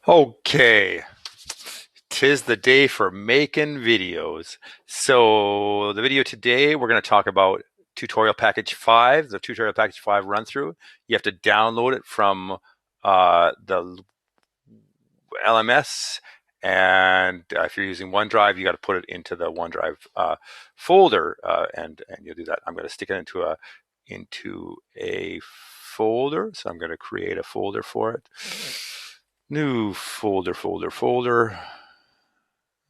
Okay, tis the day for making videos. So the video today, we're going to talk about tutorial package 5, the tutorial package 5 run through. You have to download it from the LMS, and if you're using OneDrive, you got to put it into the OneDrive folder, and you'll do that. I'm going to stick it into a folder, so I'm going to create a folder for it. New folder,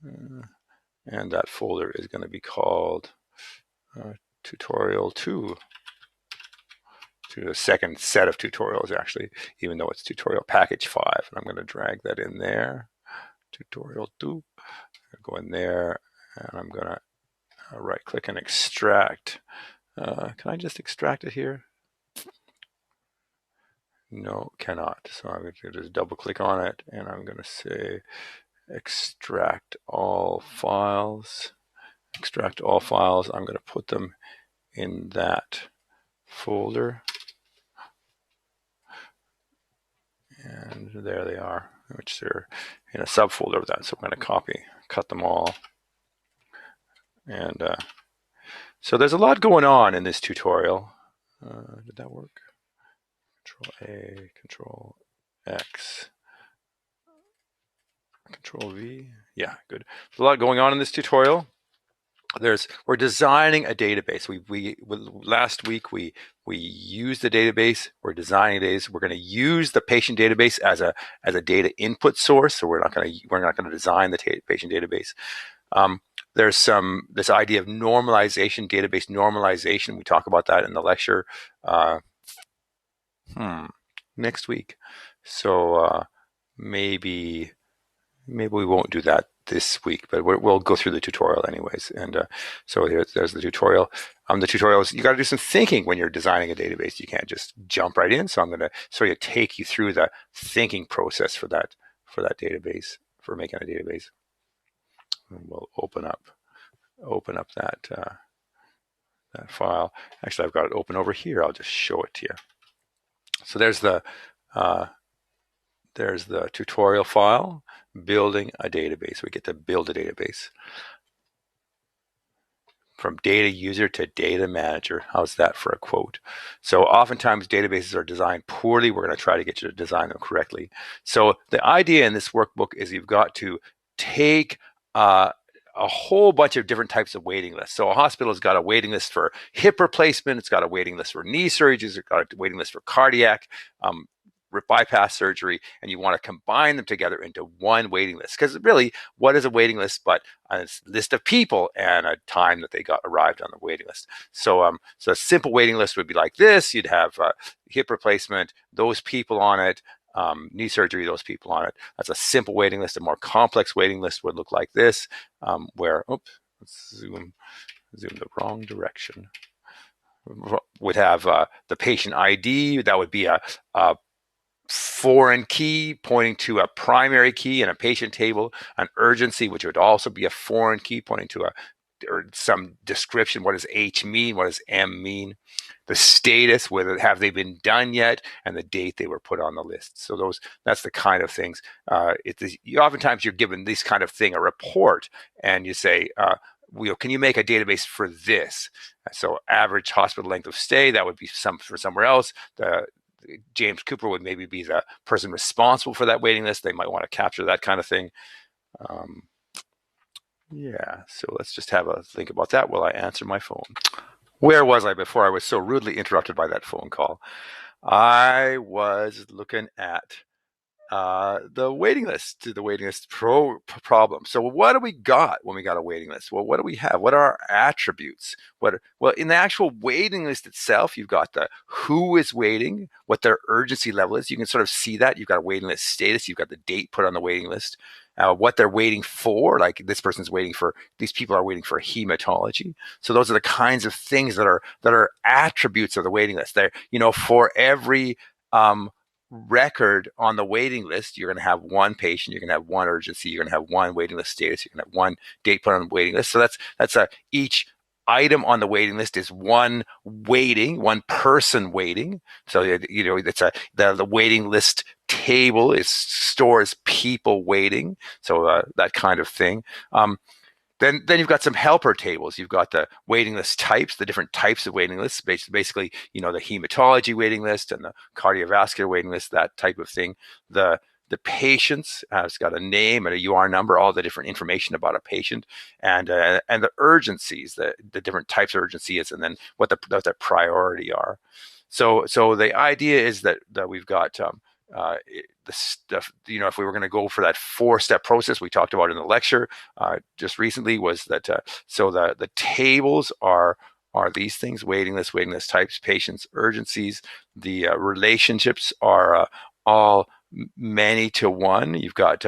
and that folder is going to be called tutorial 2, to the second set of tutorials actually, even though it's tutorial package 5. And I'm going to drag that in there, tutorial 2, go in there, and I'm going to right click and extract. Can I just extract it here? No, cannot. So I'm going to just double click on it, and I'm going to say extract all files. Extract all files. I'm going to put them in that folder, and there they are, which they're in a subfolder of that. So I'm going to cut them all, and so there's a lot going on in this tutorial. Did that work? Control A, Control X, Control V. Yeah, good. There's a lot going on in this tutorial. We're designing a database. Last week we used the database. We're designing a database. We're going to use the patient database as a data input source. So we're not going to design the patient database. There's this idea of normalization, database normalization. We talk about that in the lecture next week. So maybe we won't do that this week, but we'll go through the tutorial anyways. And so there's the tutorial. The tutorials, you got to do some thinking when you're designing a database. You can't just jump right in. So I'm going to sort of take you through the thinking process for that database, for making a database. And we'll open up that file. Actually, I've got it open over here. I'll just show it to you. So there's the tutorial file, building a database. We get to build a database. From data user to data manager. How's that for a quote? So oftentimes databases are designed poorly. We're going to try to get you to design them correctly. So the idea in this workbook is you've got to take a whole bunch of different types of waiting lists. So a hospital has got a waiting list for hip replacement. It's got a waiting list for knee surgeries. It's got a waiting list for cardiac bypass surgery, and you want to combine them together into one waiting list. Because really, what is a waiting list but a list of people and a time that they arrived on the waiting list? So, so a simple waiting list would be like this. You'd have hip replacement, those people on it, knee surgery, those people on it. That's a simple waiting list. A more complex waiting list would look like this, where, oops, let's zoom the wrong direction. Would have the patient ID. That would be a foreign key pointing to a primary key in a patient table, an urgency, which would also be a foreign key pointing to or some description. What does H mean? What does M mean? The status, whether have they been done yet, and the date they were put on the list. So that's the kind of things. Oftentimes you're given this kind of thing, a report, and you say, can you make a database for this? So average hospital length of stay, that would be for somewhere else. James Cooper would maybe be the person responsible for that waiting list. They might want to capture that kind of thing. Yeah, so let's just have a think about that while I answer my phone. Where was I before I was so rudely interrupted by that phone call? I was looking at the waiting list problem. So what do we got when we got a waiting list? Well, what do we have? What are our attributes? Well, in the actual waiting list itself, you've got the who is waiting, what their urgency level is. You can sort of see that. You've got a waiting list status. You've got the date put on the waiting list. What they're waiting for, like these people are waiting for hematology. So those are the kinds of things that are attributes of the waiting list. They're, for every record on the waiting list, you're going to have one patient, you're going to have one urgency, you're going to have one waiting list status, you're going to have one date put on the waiting list. So that's each item on the waiting list is one person waiting. So it's the waiting list table is stores people waiting, so that kind of thing. Then you've got some helper tables. You've got the waiting list types, the different types of waiting lists. Basically, the hematology waiting list and the cardiovascular waiting list, that type of thing. The patients has got a name and a UR number, all the different information about a patient, and the urgencies, the different types of urgencies, and then what the priority are. So the idea is that we've got the stuff, if we were going to go for that 4-step process we talked about in the lecture just recently, was that so the tables are these things: waiting list types, patients, urgencies. The relationships are all many to one. You've got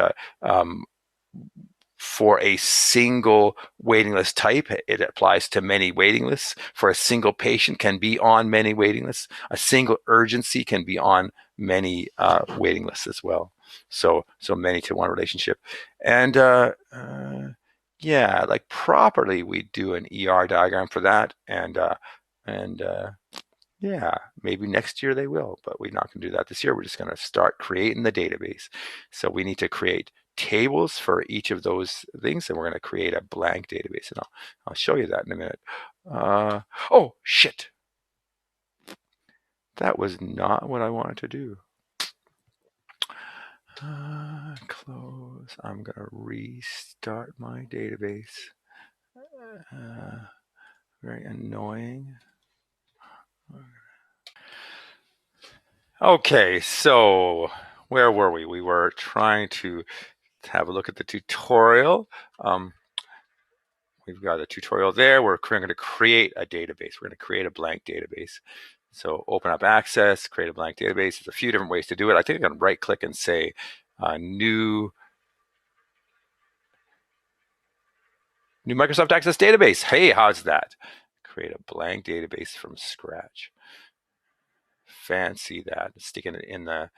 for a single waiting list type, it applies to many waiting lists. For a single patient, can be on many waiting lists. A single urgency can be on many waiting lists as well. So many to one relationship. And yeah, like properly, we do an ER diagram for that. And yeah, maybe next year they will, but we're not going to do that this year. We're just going to start creating the database. So we need to create tables for each of those things, and we're going to create a blank database, and I'll show you that in a minute. Oh, shit. That was not what I wanted to do. Close. I'm going to restart my database. Very annoying. Okay, so where were we? We were trying to have a look at the tutorial. We've got a tutorial there. We're going to create a database. We're going to create a blank database. So open up Access, create a blank database. There's a few different ways to do it. I think I can right click and say new Microsoft Access database. Hey, how's that? Create a blank database from scratch. Fancy that. Sticking it in the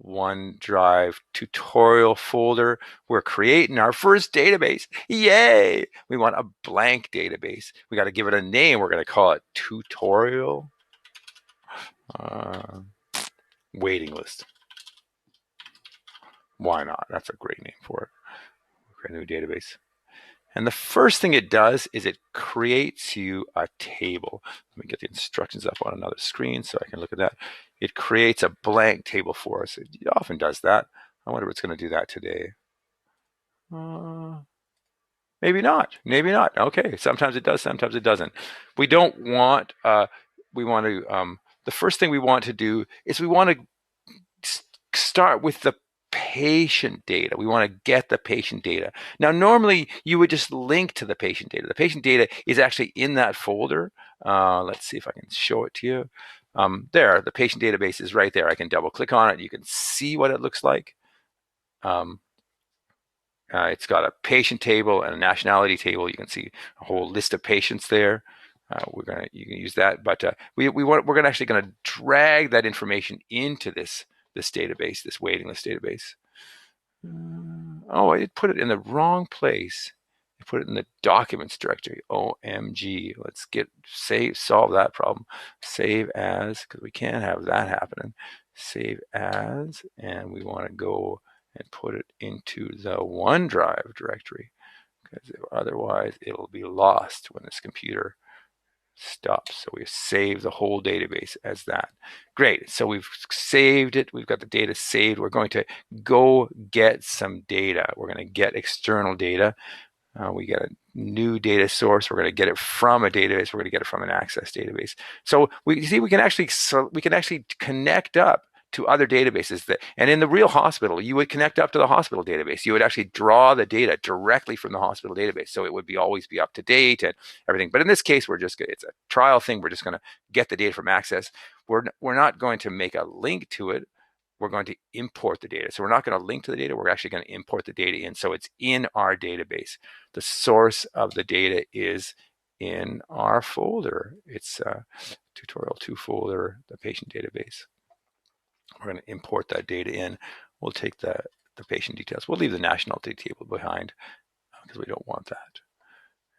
OneDrive tutorial folder. We're creating our first database. Yay! We want a blank database. We got to give it a name. We're going to call it tutorial waiting list. Why not? That's a great name for it. Create a new database. And the first thing it does is it creates you a table. Let me get the instructions up on another screen so I can look at that. It creates a blank table for us. It often does that. I wonder if it's going to do that today. Maybe not. Maybe not. Okay. Sometimes it does. Sometimes it doesn't. We don't want. We want to. The first thing we want to do is we want to start with the patient data. We want to get the patient data. Now, normally you would just link to the patient data. The patient data is actually in that folder. Let's see if I can show it to you. There, the patient database is right there. I can double click on it. You can see what it looks like. It's got a patient table and a nationality table. You can see a whole list of patients there. You can use that, but we're actually going to drag that information into this database, this waiting list database. Oh, I did put it in the wrong place. I put it in the documents directory. OMG. Let's solve that problem. Save as, because we can't have that happening. Save as, and we want to go and put it into the OneDrive directory, because otherwise it'll be lost when this computer stops. So we save the whole database as that. Great. So we've saved it. We've got the data saved. We're going to go get some data. We're going to get external data. We get a new data source. We're going to get it from a database. We're going to get it from an Access database. So we can actually connect up to other databases and in the real hospital, you would connect up to the hospital database. You would actually draw the data directly from the hospital database. So it would always be up to date and everything. But in this case, it's a trial thing. We're just going to get the data from Access. We're not going to make a link to it. We're going to import the data. So we're not going to link to the data. We're actually going to import the data in. So it's in our database. The source of the data is in our folder. It's tutorial 2 folder, the patient database. We're going to import that data in. We'll take the patient details. We'll leave the nationality table behind because we don't want that.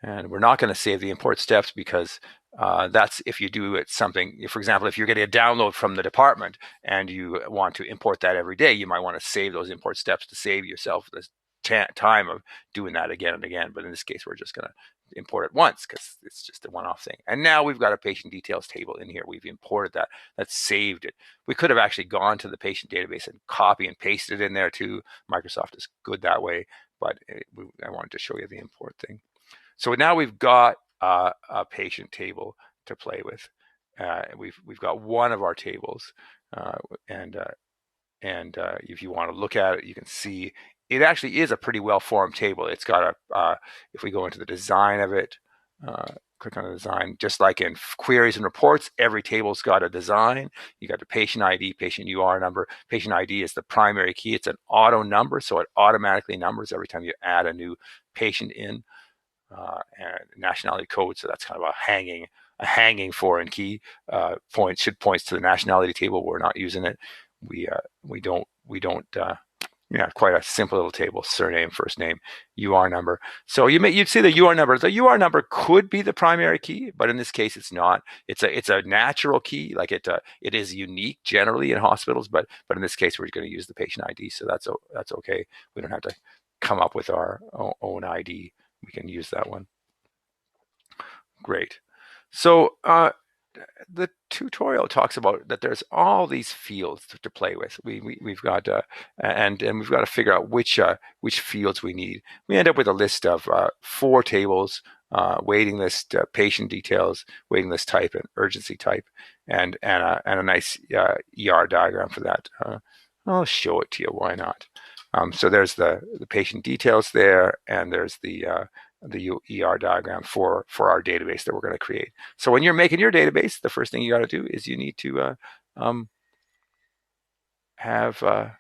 And we're not going to save the import steps because that's if you do it something, for example, if you're getting a download from the department and you want to import that every day, you might want to save those import steps to save yourself the time of doing that again and again. But in this case, we're just going to import it once because it's just a one-off thing. And now we've got a patient details table in here. We've imported that. That's saved it. We could have actually gone to the patient database and copy and pasted it in there too. Microsoft is good that way, but I wanted to show you the import thing. So now we've got a patient table to play with. We've got one of our tables, and if you want to look at it, you can see it actually is a pretty well-formed table. It's got if we go into the design of it, click on the design, just like in queries and reports, every table's got a design. You got the patient ID, patient UR number. Patient ID is the primary key. It's an auto number, so it automatically numbers every time you add a new patient in. And nationality code, so that's kind of a hanging foreign key. Points to the nationality table. We're not using it. We don't quite a simple little table: surname, first name, UR number. So you'd see the UR number. The UR number could be the primary key, but in this case, it's not. It's a natural key, like it is unique generally in hospitals, but in this case, we're going to use the patient ID, so that's okay. We don't have to come up with our own ID. We can use that one. Great. So the tutorial talks about that there's all these fields to play with. We've got and we've got to figure out which fields we need. We end up with a list of 4 tables: waiting list, patient details, waiting list type, and urgency type, and a nice ER diagram for that. I'll show it to you. Why not? So there's the patient details there, and there's the ER diagram for our database that we're going to create. So when you're making your database, the first thing you got to do is you need to have an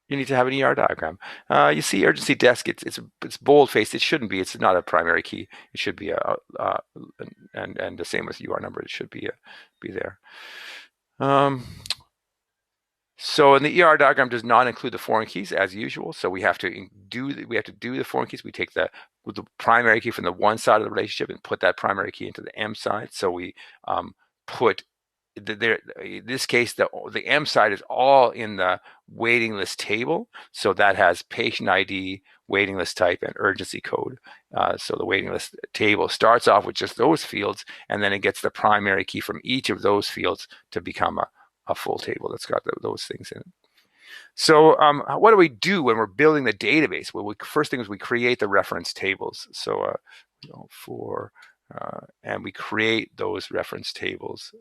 ER diagram. You see urgency desk, it's bold faced. It shouldn't be. It's not a primary key. It should be and the same with UR number. It should be there. So in the ER diagram does not include the foreign keys as usual. So we have to do the foreign keys. We take the primary key from the one side of the relationship and put that primary key into the M side. So we put in this case the M side is all in the waiting list table. So that has patient ID, waiting list type, and urgency code. So the waiting list table starts off with just those fields, and then it gets the primary key from each of those fields to become a full table that's got those things in it. So what do we do when we're building the database? Well, first thing is we create the reference tables. So and we create those reference tables.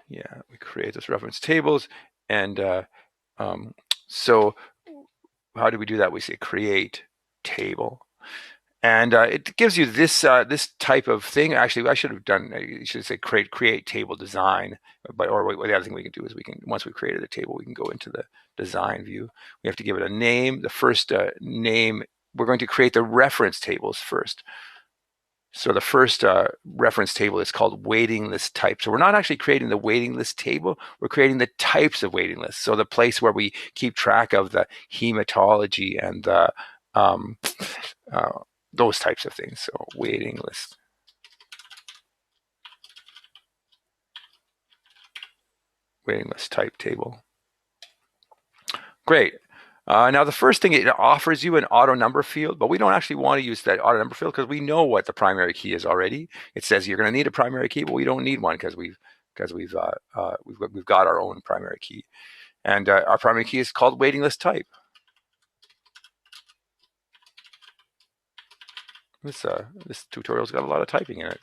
Yeah, we create those reference tables, and so how do we do that? We say create table. And it gives you this type of thing. Actually, I should have done. You should say create table design. But the other thing we can do is once we've created a table, we can go into the design view. We have to give it a name. The first name, we're going to create the reference tables first. So the first reference table is called waiting list type. So we're not actually creating the waiting list table. We're creating the types of waiting lists. So the place where we keep track of the hematology and the those types of things. So waiting list. Waiting list type table. Great. Now the first thing, it offers you an auto number field, but we don't actually want to use that auto number field because we know what the primary key is already. It says you're going to need a primary key, but we don't need one because we've got our own primary key, and our primary key is called waiting list type. This tutorial's got a lot of typing in it.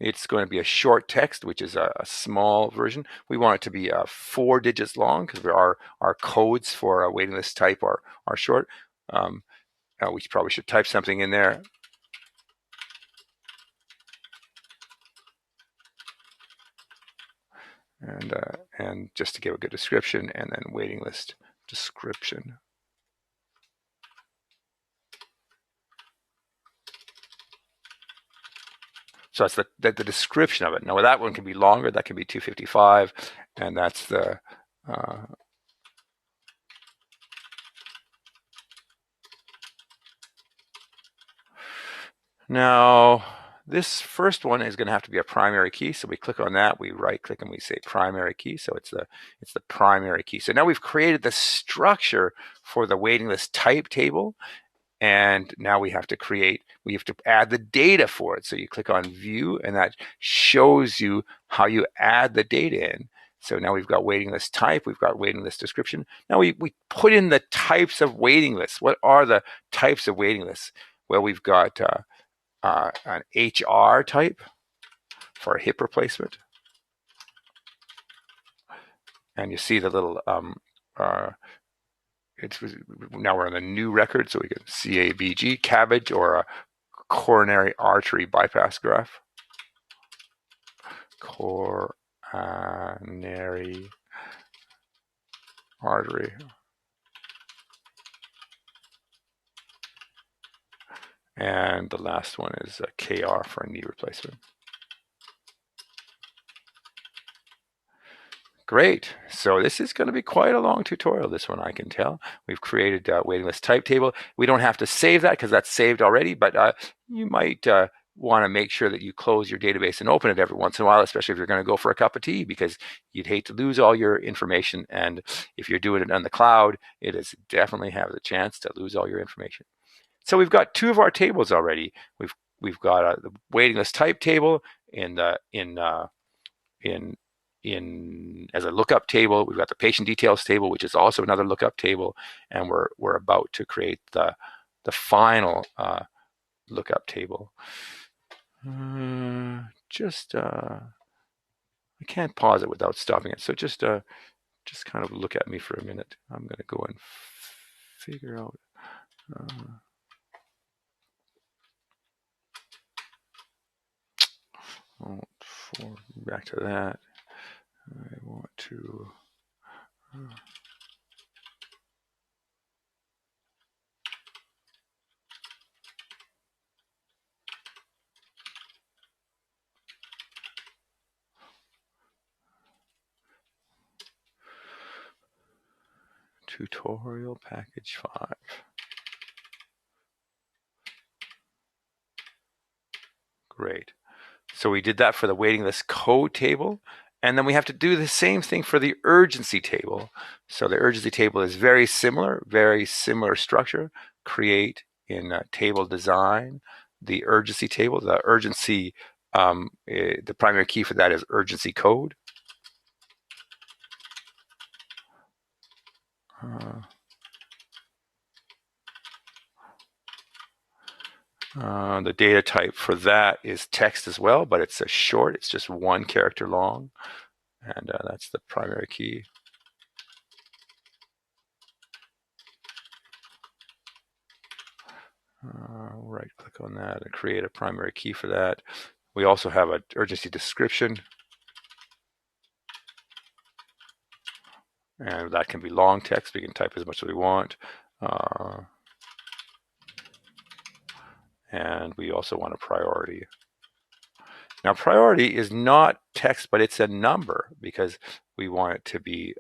It's going to be a short text, which is a small version. We want it to be 4 digits long because our codes for a waiting list type are short. We probably should type something in there. And just to give a good description, and then waiting list description. So that's the description of it. Now that one can be longer, that can be 255, and that's the now this first one is going to have to be a primary key. So we click on that, we right click and we say primary key. So it's the primary key. So now we've created the structure for the waiting list type table. And now we have to add the data for it. So you click on view and that shows you how you add the data in. So now we've got waiting list type, we've got waiting list description. Now we put in the types of waiting lists. What are the types of waiting lists? Well, we've got an HR type for a hip replacement. And you see the little now we're on the new record, so we get CABG, cabbage, or a coronary artery bypass graft. Coronary artery. And the last one is a KR for a knee replacement. Great. So this is going to be quite a long tutorial, this one, I can tell. We've created a waiting list type table. We don't have to save that because that's saved already, but you might want to make sure that you close your database and open it every once in a while, especially if you're going to go for a cup of tea, because you'd hate to lose all your information. And if you're doing it on the cloud, it is definitely have the chance to lose all your information. So we've got two of our tables already. We've got the waiting list type table in as a lookup table. We've got the patient details table, which is also another lookup table, and we're about to create the final lookup table. I can't pause it without stopping it. So just kind of look at me for a minute. I'm going to go and figure out. Back to that. I want to. Tutorial package 5. Great. So we did that for the waiting list code table. And then we have to do the same thing for the urgency table. So the urgency table is very similar structure. Create in table design the urgency table. The urgency, the primary key for that is urgency code. The data type for that is text as well, but it's a short. It's just 1 character long, and that's the primary key. Right click on that and create a primary key for that. We also have an urgency description, and that can be long text. We can type as much as we want. And we also want a priority. Now, priority is not text, but it's a number because we want it to be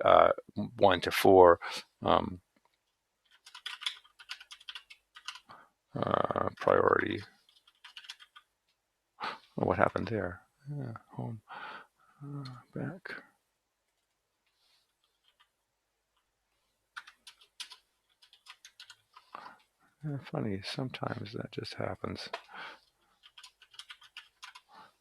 1 to 4. Priority. Oh, what happened there? Yeah, home. Back. Funny, sometimes that just happens.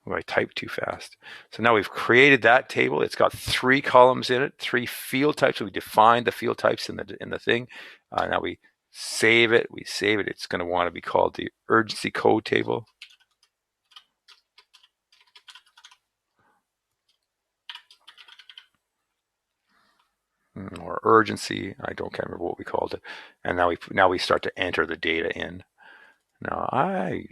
Oh, I typed too fast. So now we've created that table. It's got 3 columns in it, 3 field types. So we defined the field types in the thing. Now we save it. It's going to want to be called the urgency code table. Or urgency. I can't remember what we called it. And now we start to enter the data in. Now I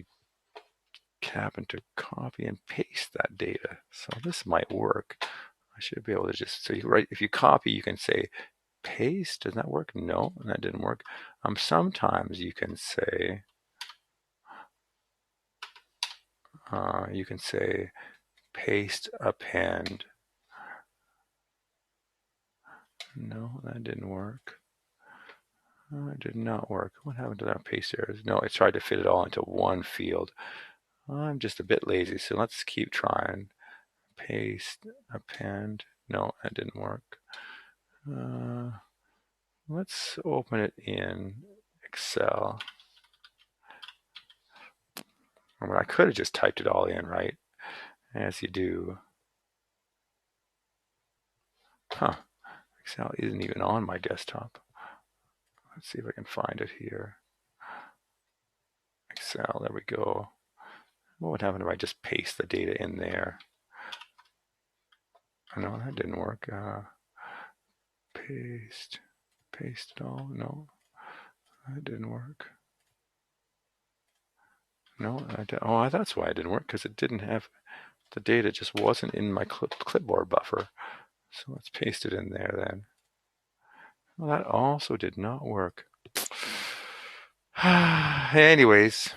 happen to copy and paste that data, so this might work. I should be able to just, so if you copy, you can say paste. Does that work? No, that didn't work. Sometimes you can say You can say paste append. No, that didn't work. It did not work. What happened to that paste errors? No, it tried to fit it all into one field. I'm just a bit lazy, so let's keep trying. Paste, append. No, that didn't work. Let's open it in Excel. I mean, I could have just typed it all in, right? As you do. Huh. Excel isn't even on my desktop. Let's see if I can find it here. Excel, there we go. What would happen if I just paste the data in there? Oh, no, that didn't work. Paste it all. No, that didn't work. No, oh, that's why it didn't work, because it didn't have the data, just wasn't in my clipboard buffer. So let's paste it in there then. Well, that also did not work. Anyways,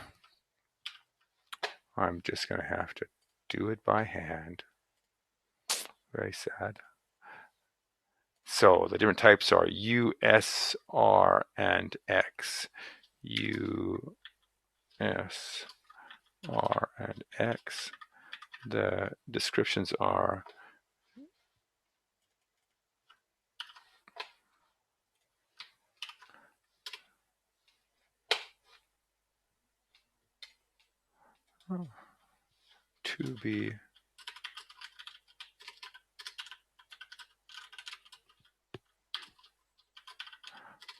I'm just going to have to do it by hand. Very sad. So the different types are U, S, R, and X. U, S, R, and X. The descriptions are to be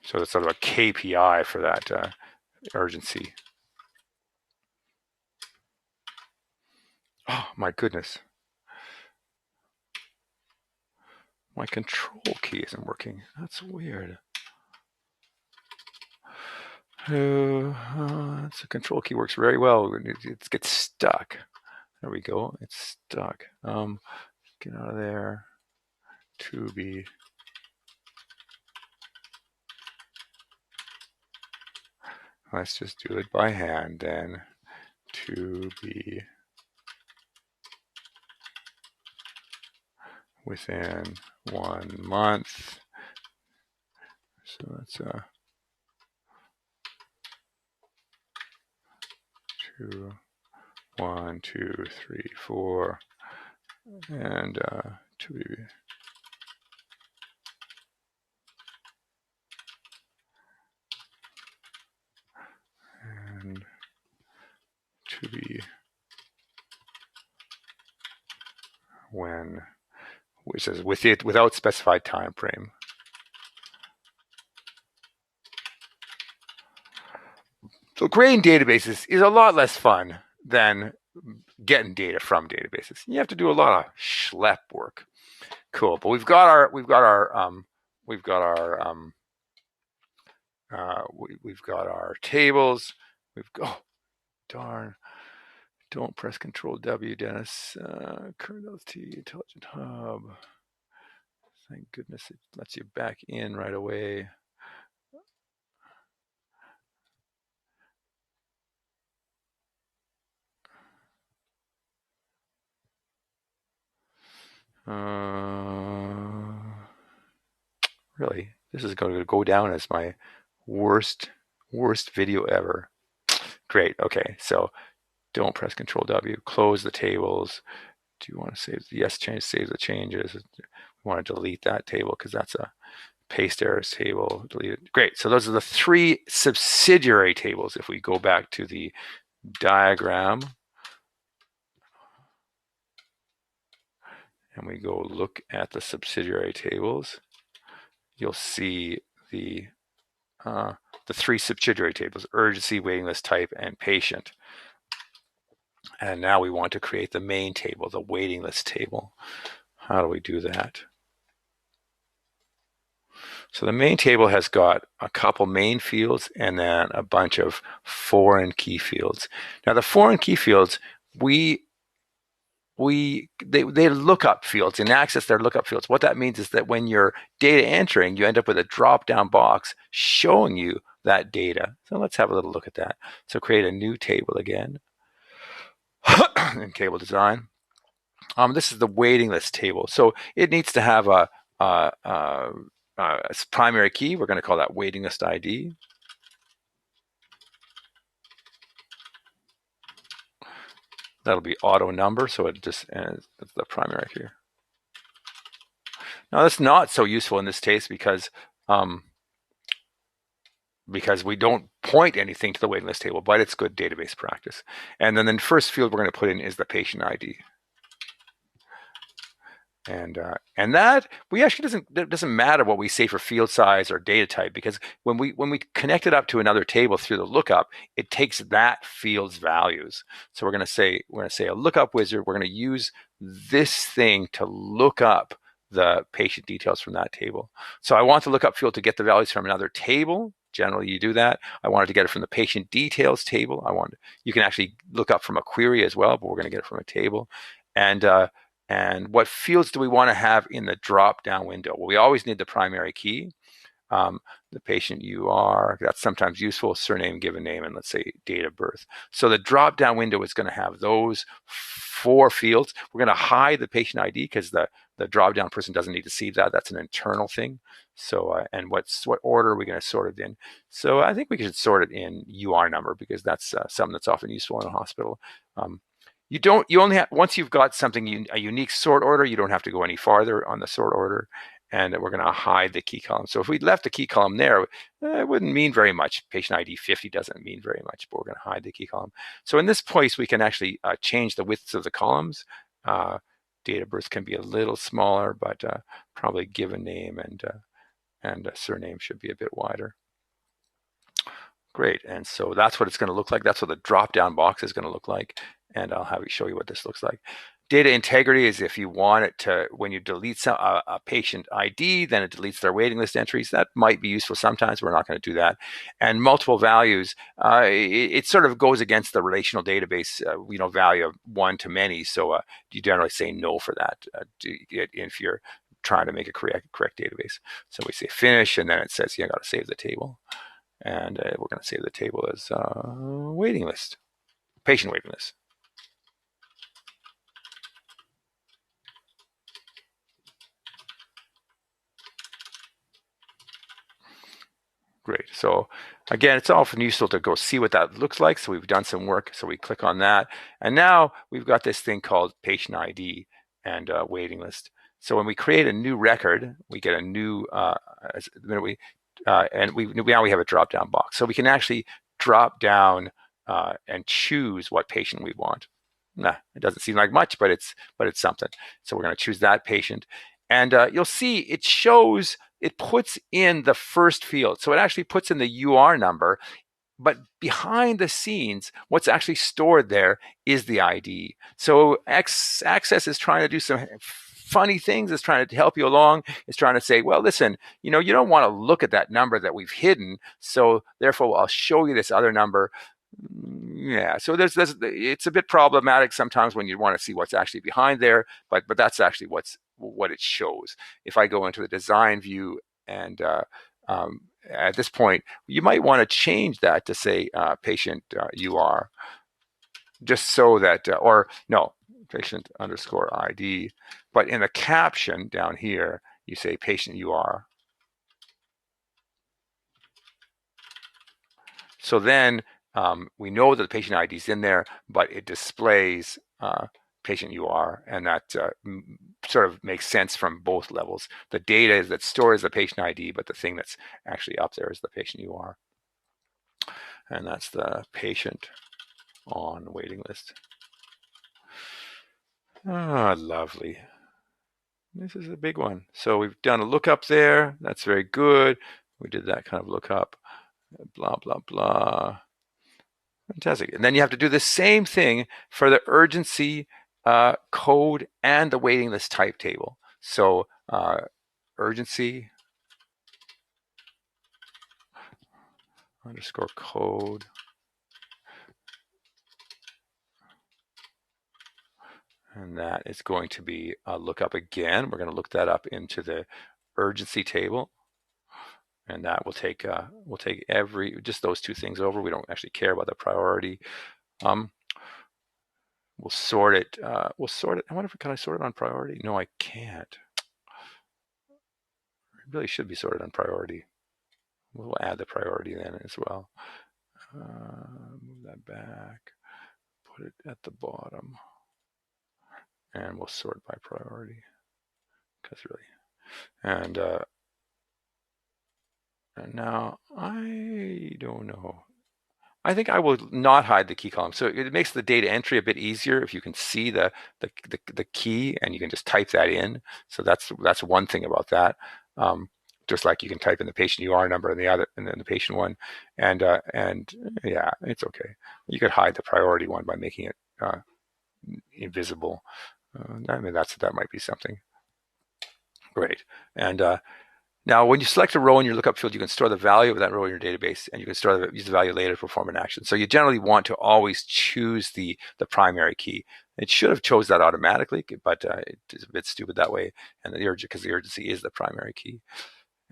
so it's sort of a KPI for that urgency. Oh my goodness. My control key isn't working. That's weird. The control key works very well. It gets stuck. There we go. It's stuck. Get out of there. To be. Let's just do it by hand then. To be within 1 month. So that's 2, 1, 2, 3, 4, and to be. And to be when, which says with it without specified time frame. So creating databases is a lot less fun than getting data from databases. You have to do a lot of schlep work. Cool, but we've got our tables. Oh, darn! Don't press Control W, Dennis. Current LT Intelligent Hub. Thank goodness it lets you back in right away. Really, this is going to go down as my worst video ever. Great. Okay, so don't press Control W. Close the tables. Do you want to save? Yes, save the changes. We want to delete that table because that's a paste errors table. Delete it. Great. So those are the 3 subsidiary tables. If we go back to the diagram and we go look at the subsidiary tables, you'll see the 3 subsidiary tables: urgency, waiting list type, and patient. And now we want to create the main table, the waiting list table. How do we do that? So the main table has got a couple main fields and then a bunch of foreign key fields. Now the foreign key fields, they lookup fields and access their lookup fields. What that means is that when you're data entering, you end up with a drop-down box showing you that data. So let's have a little look at that. So create a new table again. in table design. This is the waiting list table. So it needs to have a primary key. We're going to call that waiting list ID. That'll be auto number, so it just ends the primary key. Now that's not so useful in this case because we don't point anything to the waiting list table, but it's good database practice. And then the first field we're going to put in is the patient ID. And that we actually doesn't matter what we say for field size or data type, because when we connect it up to another table through the lookup, it takes that field's values. So we're going to say a lookup wizard. We're going to use this thing to look up the patient details from that table. So I want the lookup field to get the values from another table. Generally, you do that. I wanted to get it from the patient details table. You can actually look up from a query as well, but we're going to get it from a table. And what fields do we want to have in the drop-down window? Well, we always need the primary key, the patient UR. That's sometimes useful. Surname, given name, and let's say date of birth. So the drop-down window is going to have those 4 fields. We're going to hide the patient ID because the drop-down person doesn't need to see that. That's an internal thing. So and what order are we going to sort it in? So I think we should sort it in UR number, because that's something that's often useful in a hospital. You only have, once you've got something, a unique sort order, you don't have to go any farther on the sort order. And we're going to hide the key column. So if we left the key column there, it wouldn't mean very much. Patient ID 50 doesn't mean very much, but we're going to hide the key column. So in this place, we can actually change the widths of the columns. Date of birth can be a little smaller, but probably given name and surname should be a bit wider. Great, and so that's what it's going to look like. That's what the drop-down box is going to look like, and I'll have you show you what this looks like. Data integrity is if you want it to, when you delete a patient ID, then it deletes their waiting list entries. That might be useful sometimes. We're not going to do that. And multiple values, it sort of goes against the relational database, value of 1 to many. So you generally say no for that if you're trying to make a correct database. So we say finish, and then it says, I got to save the table. And we're going to save the table as waiting list, patient waiting list. Great. So again, it's often useful to go see what that looks like. So we've done some work. So we click on that. And now we've got this thing called patient ID and waiting list. So when we create a new record, we get a new, now we have a drop-down box. So we can actually drop down and choose what patient we want. Nah, it doesn't seem like much, but it's something. So we're going to choose that patient. And you'll see it puts in the first field. So it actually puts in the UR number, but behind the scenes, what's actually stored there is the ID. So Access is trying to do some funny things. It's trying to help you along. It's trying to say, well, listen, you don't want to look at that number that we've hidden. So therefore, I'll show you this other number. Yeah, so it's a bit problematic sometimes when you want to see what's actually behind there, but that's actually what it shows. If I go into the design view and at this point, you might want to change that to say patient UR, just so that, or no, patient underscore ID. But in the caption down here, you say patient UR. So then we know that the patient ID is in there, but it displays patient UR, and that sort of makes sense from both levels. The data that stores the patient ID, but the thing that's actually up there is the patient UR. And that's the patient on waiting list. Ah, lovely. This is a big one. So we've done a lookup there. That's very good. We did that kind of lookup. Blah, blah, blah. Fantastic. And then you have to do the same thing for the urgency code and the waiting list type table. So urgency underscore code. And that is going to be a lookup again. We're going to look that up into the urgency table. And that will take just those two things over. We don't actually care about the priority. We'll sort it. We'll sort it. I wonder if can I sort it on priority? No, I can't. It really should be sorted on priority. We'll add the priority then as well. Move that back. Put it at the bottom, and we'll sort by priority. Because really, and now I don't know. I think I will not hide the key column. So it makes the data entry a bit easier if you can see the key and you can just type that in. So that's one thing about that. Just like you can type in the patient UR number and the other, and then the patient one, and yeah, it's okay. You could hide the priority one by making it invisible. I mean, that might be something. Great. And now, when you select a row in your lookup field, you can store the value of that row in your database, and you can use the value later to perform an action. So you generally want to always choose the primary key. It should have chose that automatically, but it's a bit stupid that way, and because the urgency is the primary key.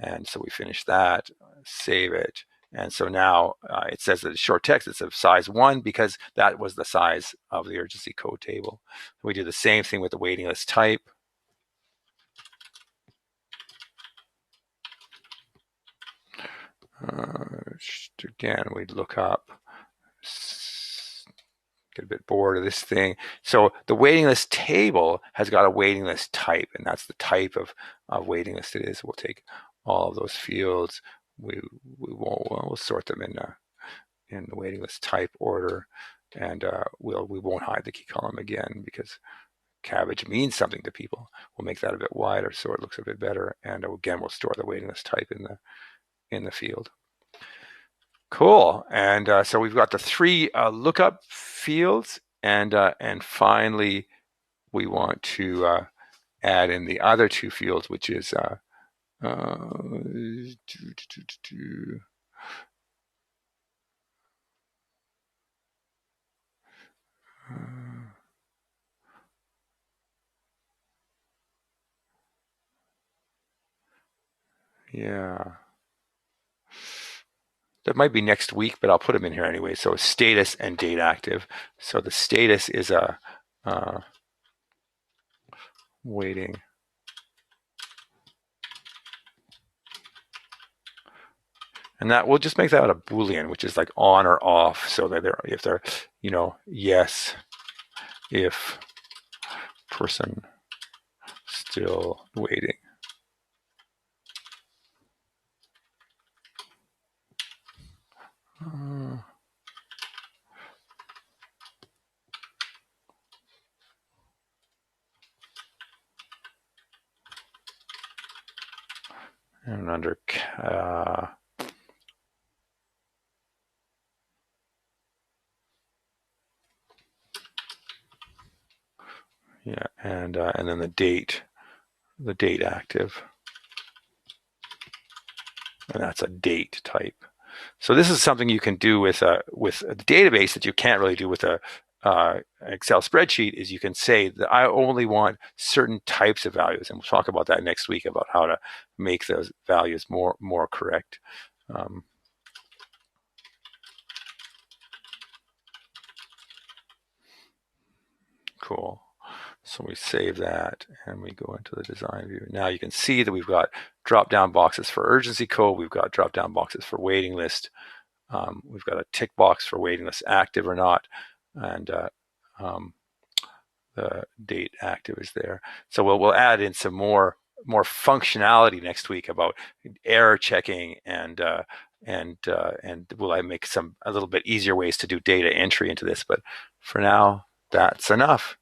And so we finish that, save it, and so now it says that it's short text. It's of size 1 because that was the size of the urgency code table. We do the same thing with the waiting list type. Again, we'd look up, get a bit bored of this thing. So the waiting list table has got a waiting list type, and that's the type of waiting list it is. We'll take all of those fields. We'll sort them in the waiting list type order, and we won't hide the key column again because cabbage means something to people. We'll make that a bit wider so it looks a bit better, and again, we'll store the waiting list type in the field. Cool. And so we've got the 3 lookup fields, and finally we want to add in the other 2 fields, which is yeah. That might be next week, but I'll put them in here anyway. So status and date active. So the status is a waiting. And that we'll just make that a Boolean, which is like on or off. So that if they're, yes, if person still waiting. And under yeah, and then the date active, and that's a date type. So this is something you can do with a database that you can't really do with a Excel spreadsheet. Is you can say that I only want certain types of values, and we'll talk about that next week about how to make those values more correct. Cool. So we save that and we go into the design view. Now you can see that we've got drop-down boxes for urgency code. We've got drop-down boxes for waiting list. We've got a tick box for waiting list active or not. And the date active is there. So we'll add in some more functionality next week about error checking and will I make a little bit easier ways to do data entry into this. But for now, that's enough.